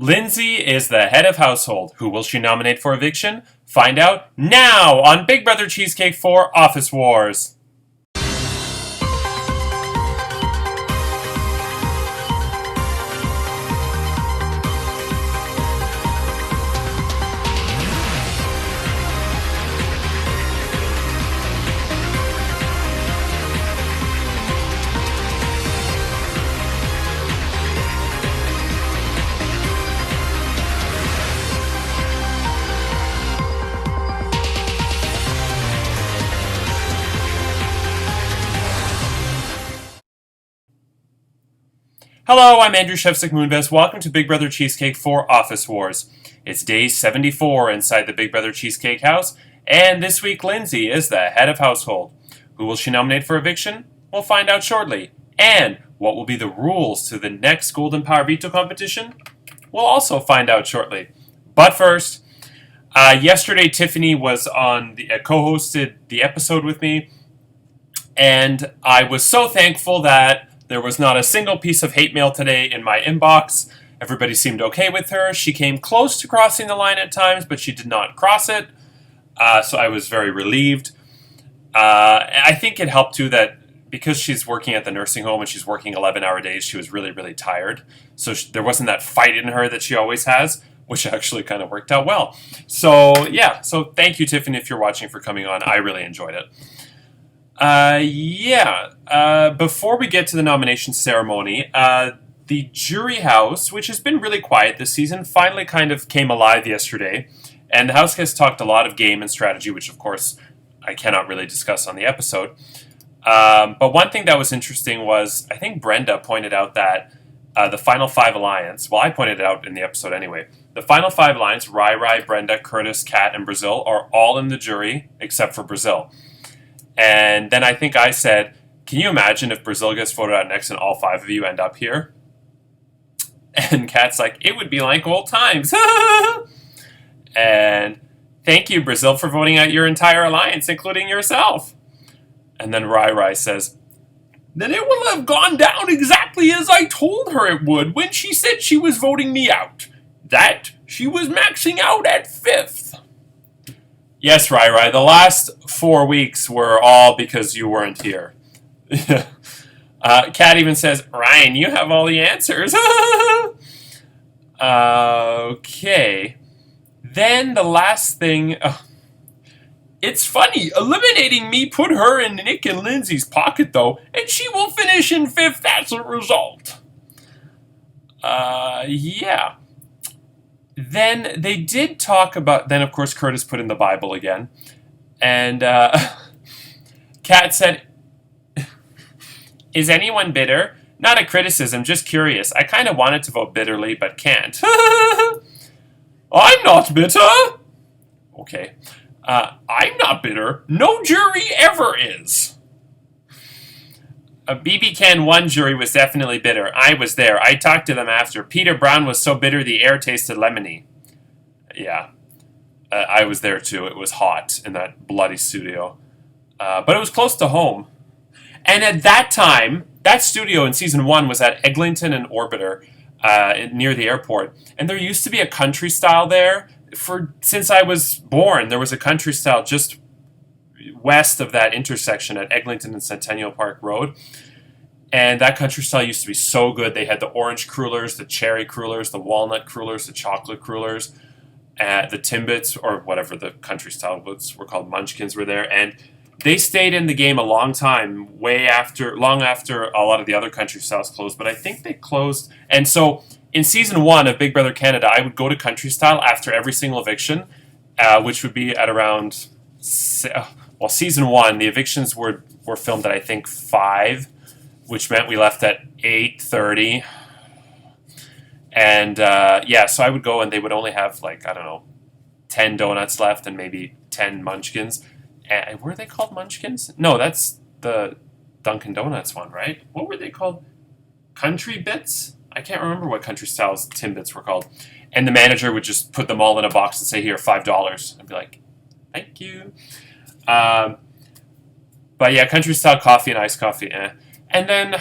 Lindsay is the head of household. Who will she nominate for eviction? Find out now on Big Brother Cheesecake 4 Office Wars. Hello, I'm Andrew Shevsik Moonves. Welcome to Big Brother Cheesecake 4 Office Wars. It's day 74 inside the Big Brother Cheesecake house, and this week Lindsay is the head of household. Who will she nominate for eviction? We'll find out shortly. And what will be the rules to the next Golden Power Veto competition? We'll also find out shortly. But first, yesterday Tiffany was on co-hosted the episode with me, and I was so thankful that there was not a single piece of hate mail today in my inbox. Everybody seemed okay with her. She came close to crossing the line at times, but she did not cross it. So I was very relieved. I think it helped too that because she's working at the nursing home and she's working 11-hour days, she was really, really tired. So there wasn't that fight in her that she always has, which actually kind of worked out well. So yeah, so thank you, Tiffany, if you're watching, for coming on. I really enjoyed it. Before we get to the nomination ceremony, the jury house, which has been really quiet this season, finally kind of came alive yesterday. And the house has talked a lot of game and strategy, which of course I cannot really discuss on the episode. But one thing that was interesting was, I think Brenda pointed out that the Final Five Alliance, well, I pointed it out in the episode anyway, the Final Five Alliance, Rai, Brenda, Curtis, Kat, and Brazil, are all in the jury except for Brazil. And then I think I said, can you imagine if Brazil gets voted out next and all five of you end up here? And Kat's like, it would be like old times. And thank you, Brazil, for voting out your entire alliance, including yourself. And then Rai says, then it will have gone down exactly as I told her it would when she said she was voting me out. That she was maxing out at 5th. Yes, Rai, the last 4 weeks were all because you weren't here. Kat even says, Ryan, you have all the answers. Okay. Then the last thing... it's funny, eliminating me put her in Nick and Lindsay's pocket, though, and she will finish in 5th as a result. Yeah. Then they did talk about... Then, of course, Curtis put in the Bible again. And Kat said, is anyone bitter? Not a criticism, just curious. I kind of wanted to vote bitterly, but can't. I'm not bitter. Okay. I'm not bitter. No jury ever is. A BB Can 1 jury was definitely bitter. I was there. I talked to them after. Peter Brown was so bitter the air tasted lemony. Yeah. I was there too. It was hot in that bloody studio. But it was close to home. And at that time, that studio in season 1 was at Eglinton and Orbiter near the airport. And there used to be a country style there. Since I was born, there was a country style just west of that intersection at Eglinton and Centennial Park Road. And that country style used to be so good. They had the orange crullers, the cherry crullers, the walnut crullers, the chocolate crullers, the Timbits, or whatever the country style were called, munchkins, were there. And they stayed in the game a long time, long after a lot of the other country styles closed. But I think they closed. And so in season 1 of Big Brother Canada, I would go to country style after every single eviction, which would be at around... Well, season 1, the evictions were filmed at, I think, 5, which meant we left at 8:30. And, so I would go and they would only have, 10 donuts left and maybe 10 munchkins. And were they called munchkins? No, that's the Dunkin' Donuts one, right? What were they called? Country Bits? I can't remember what country styles Timbits were called. And the manager would just put them all in a box and say, here, $5. I'd be like, thank you. But yeah, country style coffee and iced coffee. And then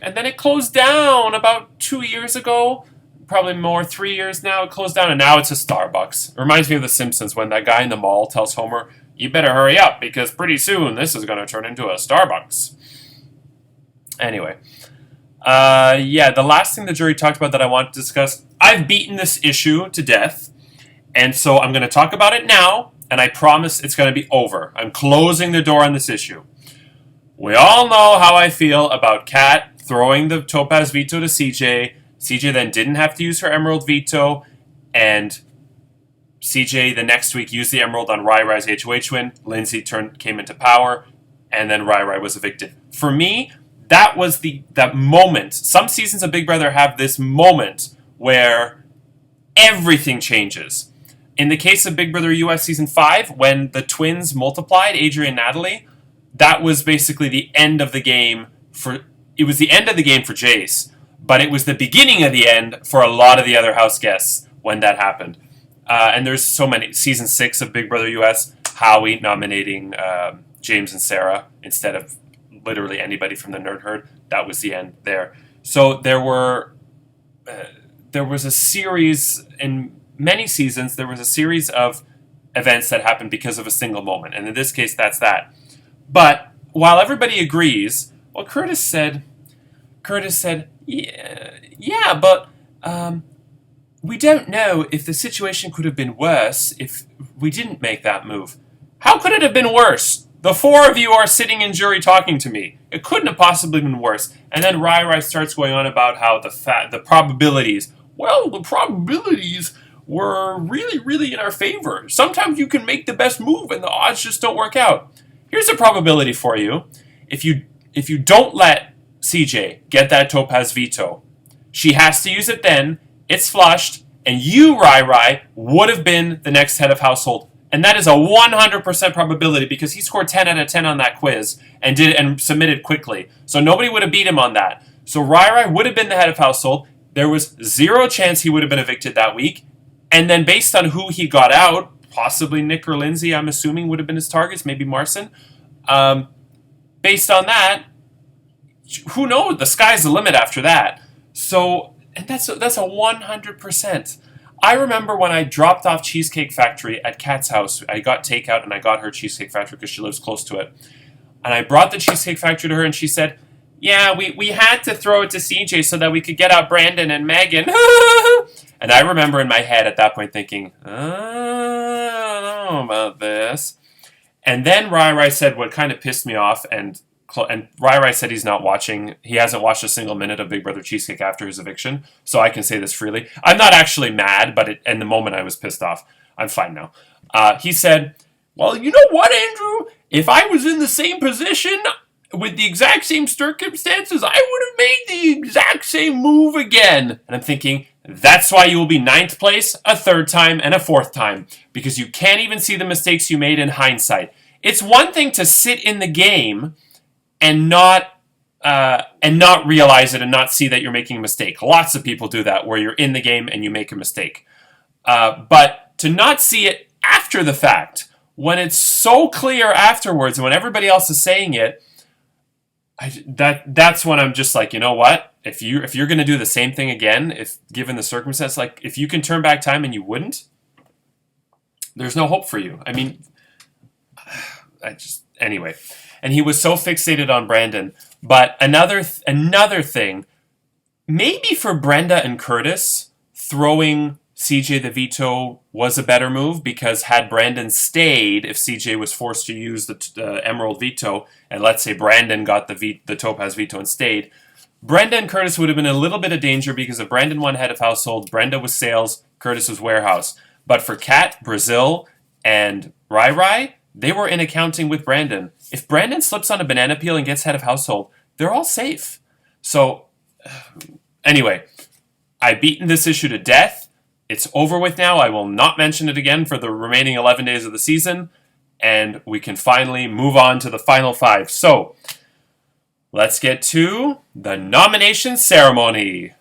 it closed down about 2 years ago. probably more, 3 years now. It closed down, and now it's a Starbucks. It reminds me of The Simpsons when that guy in the mall tells Homer, "You better hurry up because pretty soon this is going to turn into a Starbucks." Anyway, yeah, the last thing the jury talked about that I want to discuss, I've beaten this issue to death, and so I'm going to talk about it now, and I promise it's going to be over. I'm closing the door on this issue. We all know how I feel about Kat throwing the Topaz Veto to CJ. CJ then didn't have to use her Emerald Veto, and CJ the next week used the Emerald on Rai Rai's HOH win. Lindsay came into power, and then Rai Rai was evicted. For me, that was that moment. Some seasons of Big Brother have this moment where everything changes. In the case of Big Brother US Season 5, when the twins multiplied, Adrian and Natalie, that was basically the end of the game it was the end of the game for Jace, but it was the beginning of the end for a lot of the other house guests when that happened. And there's so many. Season 6 of Big Brother US, Howie nominating James and Sarah instead of literally anybody from the Nerd Herd. That was the end there. So there was a series, in many seasons, there was a series of events that happened because of a single moment. And in this case, that's that. But while everybody agrees, well, Curtis said, yeah, but we don't know if the situation could have been worse if we didn't make that move. How could it have been worse? The four of you are sitting in jury talking to me. It couldn't have possibly been worse. And then Rai Rai starts going on about how the probabilities. Well, the probabilities were really, really in our favor. Sometimes you can make the best move and the odds just don't work out. Here's a probability for you. If you don't let CJ get that Topaz Veto, she has to use it then, it's flushed, and you, Rai Rai, would have been the next head of household. And that is a 100% probability because he scored 10 out of 10 on that quiz and submitted quickly. So nobody would have beat him on that. So Rai Rai would have been the head of household. There was zero chance he would have been evicted that week. And then based on who he got out, possibly Nick or Lindsay, I'm assuming would have been his targets, maybe Marcin. Based on that, who knows? The sky's the limit after that. So, and that's a 100%. I remember when I dropped off Cheesecake Factory at Kat's house. I got takeout and I got her Cheesecake Factory because she lives close to it. And I brought the Cheesecake Factory to her and she said, yeah, we had to throw it to CJ so that we could get out Brandon and Megan. And I remember in my head at that point thinking, I don't know about this. And then Rai Rai said what kind of pissed me off, and Rai Rai said he's not watching. He hasn't watched a single minute of Big Brother Cheesecake after his eviction, so I can say this freely. I'm not actually mad, but in the moment I was pissed off. I'm fine now. He said, well, you know what, Andrew? If I was in the same position with the exact same circumstances, I would have made the exact same move again. And I'm thinking, that's why you will be 9th place, a 3rd time, and a 4th time. Because you can't even see the mistakes you made in hindsight. It's one thing to sit in the game and not realize it and not see that you're making a mistake. Lots of people do that, where you're in the game and you make a mistake. But to not see it after the fact, when it's so clear afterwards, and when everybody else is saying it, that's when I'm just like, you know what? If you're going to do the same thing again, if given the circumstance, like if you can turn back time and you wouldn't, there's no hope for you. I mean, anyway. And he was so fixated on Brandon. But another thing, maybe for Brenda and Curtis, throwing CJ the veto was a better move, because had Brandon stayed, if CJ was forced to use the Emerald Veto, and let's say Brandon got the Topaz Veto and stayed, Brenda and Curtis would have been in a little bit of danger, because if Brandon won head of household, Brenda was sales, Curtis was warehouse. But for Kat, Brazil, and Rai Rai, they were in accounting with Brandon. If Brandon slips on a banana peel and gets head of household, they're all safe. So, anyway, I've beaten this issue to death. It's over with now. I will not mention it again for the remaining 11 days of the season. And we can finally move on to the final 5. So, let's get to the nomination ceremony.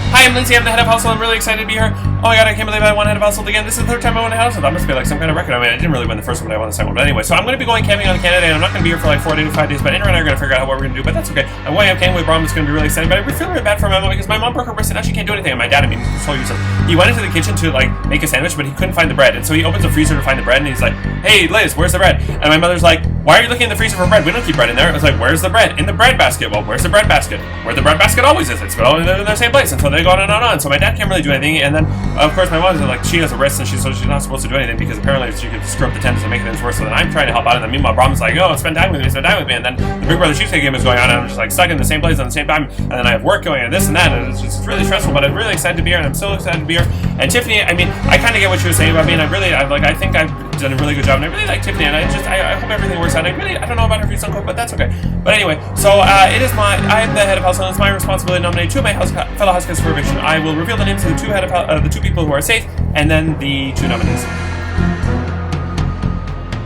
Hi, I'm Lindsay. I'm the head of household. I'm really excited to be here. Oh my god, I can't believe I won Head of Household again. This is the third time I won a household. That must be like some kind of record. I mean, I didn't really win the first one, but I won the second one. But anyway, so I'm going to be going camping on Canada, and I'm not going to be here for like 4 to 5 days, but Andrew and I are going to figure out what we're going to do, but that's okay. I'm going up camping with Brom. It's going to be really exciting, but I feel really bad for my mom because my mom broke her wrist and now she can't do anything. And my dad, I mean, he's so useless. He went into the kitchen to like make a sandwich, but he couldn't find the bread. And so he opens the freezer to find the bread, and he's like, hey, Liz, where's the bread? And my mother's like, why are you looking in the freezer for bread? We don't keep bread in there. I was like, where's the bread? In the bread basket. Well, where's the bread basket? Where the bread basket always is. It's all in the same place. And so they go on and on and on. So my dad can't really do anything. And then, of course, my mom's like, she has a wrist, and she's not supposed to do anything because apparently she could screw up the tendons and make things worse. So then I'm trying to help out, and then meanwhile, Brom's like, oh, spend time with me. And then the Big Brother Cheesecake game is going on, and I'm just like stuck in the same place at the same time. And then I have work going and this and that, and it's really stressful. But I'm really excited to be here, and I'm so excited to be here. And Tiffany, I mean, I kind of get what she was saying about me, and I think I've done a really good job, and I really like Tiffany, and I hope everything works out. I don't know about her views on Coke, but that's okay. But anyway, so I'm the head of household, and it's my responsibility to nominate 2 of my fellow houseguests for eviction. I will reveal the names of the 2 people who are safe, and then the 2 nominees.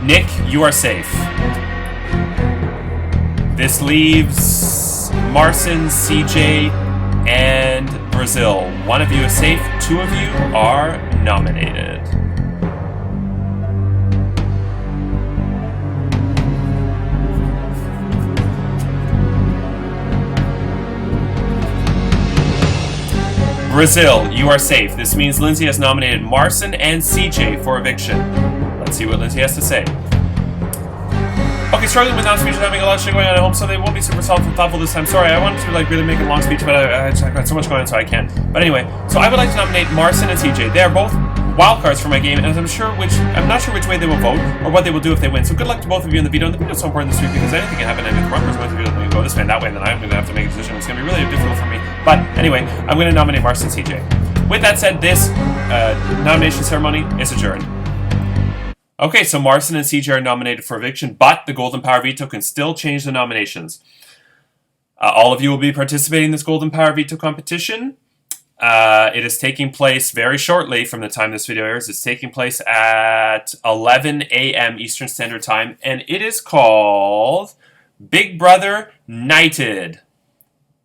Nick, you are safe. This leaves Marcin, CJ, and Brazil. 1 of you is safe, 2 of you are nominated. Brazil, you are safe. This means Lindsay has nominated Marcin and CJ for eviction. Let's see what Lindsay has to say. Okay, struggling with non-speech and having a lot of shit going on at home, so they won't be super thoughtful this time. Sorry, I wanted to like really make a long speech, but I've got so much going on, so I can't. But anyway, so I would like to nominate Marcin and CJ. They are both wildcards for my game, and I'm not sure which way they will vote or what they will do if they win. So good luck to both of you in the veto. And the veto is so important this week because anything can happen. And if one person wins the veto, then we go this way and that way, and then I'm going to have to make a decision. It's going to be really difficult for me. But anyway, I'm going to nominate Marcin and CJ. With that said, this nomination ceremony is adjourned. Okay, so Marcin and CJ are nominated for eviction, but the Golden Power Veto can still change the nominations. All of you will be participating in this Golden Power Veto competition. It is taking place very shortly from the time this video airs. It's taking place at 11 a.m. Eastern Standard Time, and it is called Big Brother Knighted.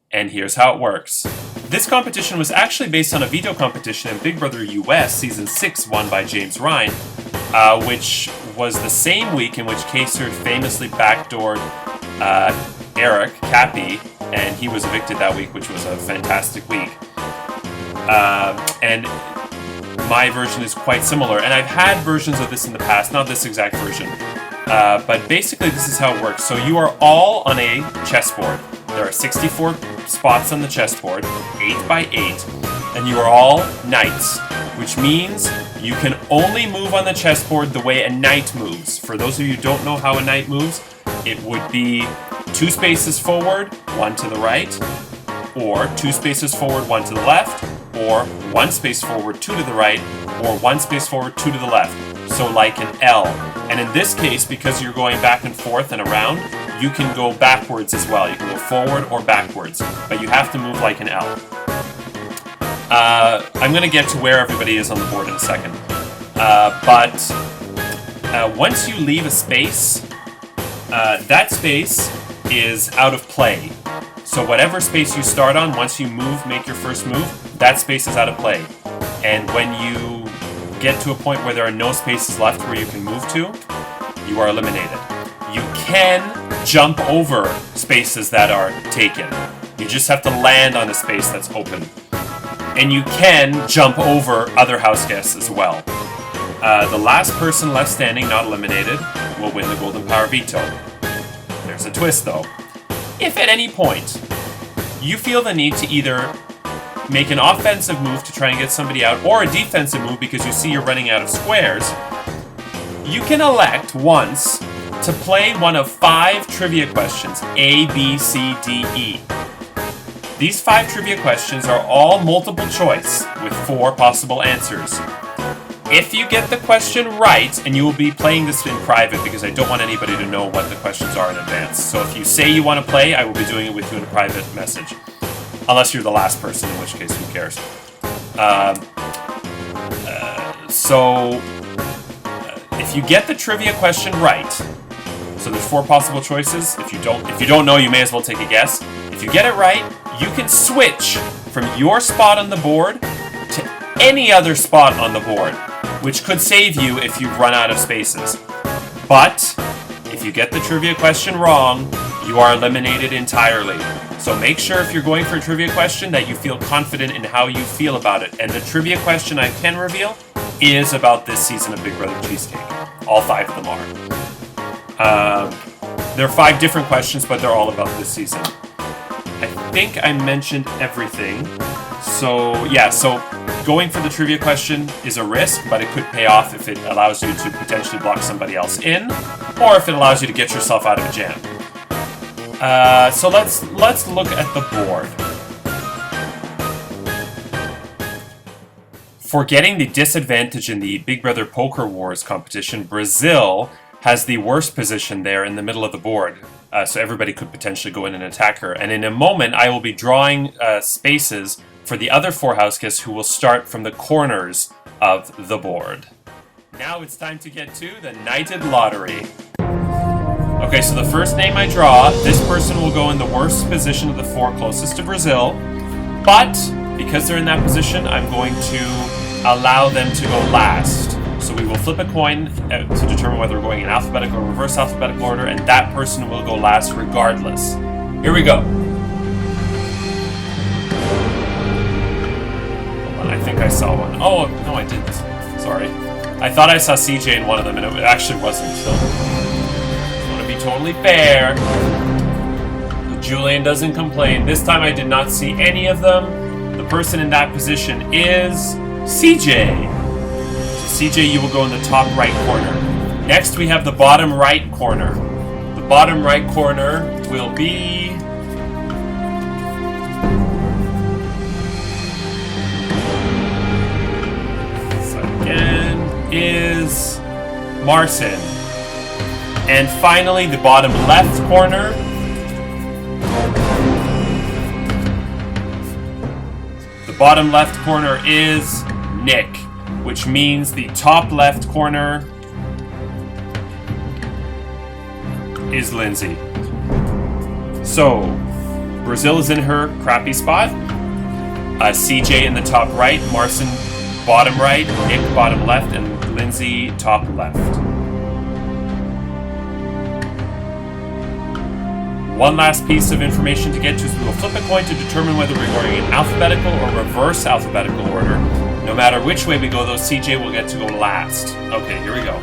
And here's how it works. This competition was actually based on a veto competition in Big Brother US Season 6 won by James Ryan, which was the same week in which Kaser famously backdoored Eric Cappy, and he was evicted that week, which was a fantastic week. And my version is quite similar, and I've had versions of this in the past, not this exact version, but basically this is how it works. So you are all on a chessboard. There are 64 spots on the chessboard, 8 by 8, and you are all knights, which means you can only move on the chessboard the way a knight moves. For those of you who don't know how a knight moves, it would be 2 spaces forward, 1 to the right, or 2 spaces forward, 1 to the left, or 1 space forward, 2 to the right, or 1 space forward, 2 to the left. So like an L. And in this case, because you're going back and forth and around, you can go backwards as well. You can go forward or backwards, but you have to move like an L. I'm going to get to where everybody is on the board in a second. But once you leave a space, that space is out of play. So whatever space you start on, once you make your first move, that space is out of play. And when you get to a point where there are no spaces left where you can move to, you are eliminated. You can jump over spaces that are taken. You just have to land on a space that's open. And you can jump over other house guests as well. The last person left standing, not eliminated, will win the Golden Power Veto. There's a twist though. If at any point you feel the need to either make an offensive move to try and get somebody out, or a defensive move because you see you're running out of squares, you can elect once to play one of 5 trivia questions, A, B, C, D, E. These 5 trivia questions are all multiple choice with 4 possible answers. If you get the question right, and you will be playing this in private because I don't want anybody to know what the questions are in advance. So if you say you want to play, I will be doing it with you in a private message. Unless you're the last person, in which case, who cares? If you get the trivia question right, so there's 4 possible choices. If you don't know, you may as well take a guess. If you get it right, you can switch from your spot on the board to any other spot on the board, which could save you if you run out of spaces. But if you get the trivia question wrong, you are eliminated entirely. So make sure if you're going for a trivia question that you feel confident in how you feel about it. And the trivia question I can reveal is about this season of Big Brother Cheesecake. All 5 of them are. There are 5 different questions, but they're all about this season. I think I mentioned everything. So yeah, so going for the trivia question is a risk, but it could pay off if it allows you to potentially block somebody else in, or if it allows you to get yourself out of a jam. So let's look at the board. For getting the disadvantage in the Big Brother Poker Wars competition, Brazil has the worst position there in the middle of the board. So everybody could potentially go in and attack her. And in a moment, I will be drawing spaces for the other 4 house guests who will start from the corners of the board. Now it's time to get to the Knighted Lottery. Okay, so the first name I draw, this person will go in the worst position of the 4 closest to Brazil. But because they're in that position, I'm going to allow them to go last. So we will flip a coin to determine whether we're going in alphabetical or reverse alphabetical order, and that person will go last regardless. Here we go. I think I saw one. Oh, no, I didn't. Sorry. I thought I saw CJ in one of them, and it actually wasn't, so... I want to be totally fair. Julian doesn't complain. This time I did not see any of them. The person in that position is... CJ. So CJ, you will go in the top right corner. Next, we have the bottom right corner. The bottom right corner will be... is Marcin. And finally, the bottom left corner is Nick, which means the top left corner is Lindsay. So Brazil is in her crappy spot, CJ in the top right, Marcin bottom right, Nick bottom left, and Lindsay top left. One last piece of information to get to is we will flip a coin to determine whether we're going in alphabetical or reverse alphabetical order. No matter which way we go, though, CJ will get to go last. Okay, here we go.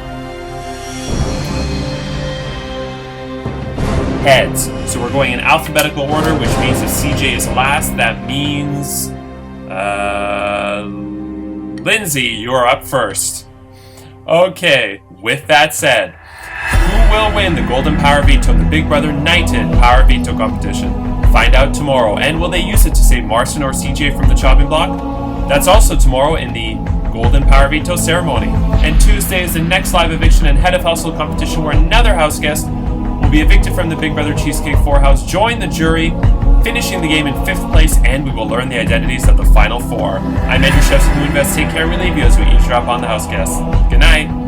Heads. So we're going in alphabetical order, which means if CJ is last, that means... Lindsay, you're up first. Okay, with that said, who will win the Golden Power Veto, the Big Brother Knighted Power Veto competition? Find out tomorrow. And will they use it to save Marcin or CJ from the chopping block? That's also tomorrow in the Golden Power Veto ceremony. And Tuesday is the next live eviction and head of household competition where another house guest will be evicted from the Big Brother Cheesecake 4 house, join the jury, finishing the game in 5th place, and we will learn the identities of the final 4. I'm Andrew Chefs of Moonvest. Take care, we leave you as we eavesdrop on the house guests. Good night.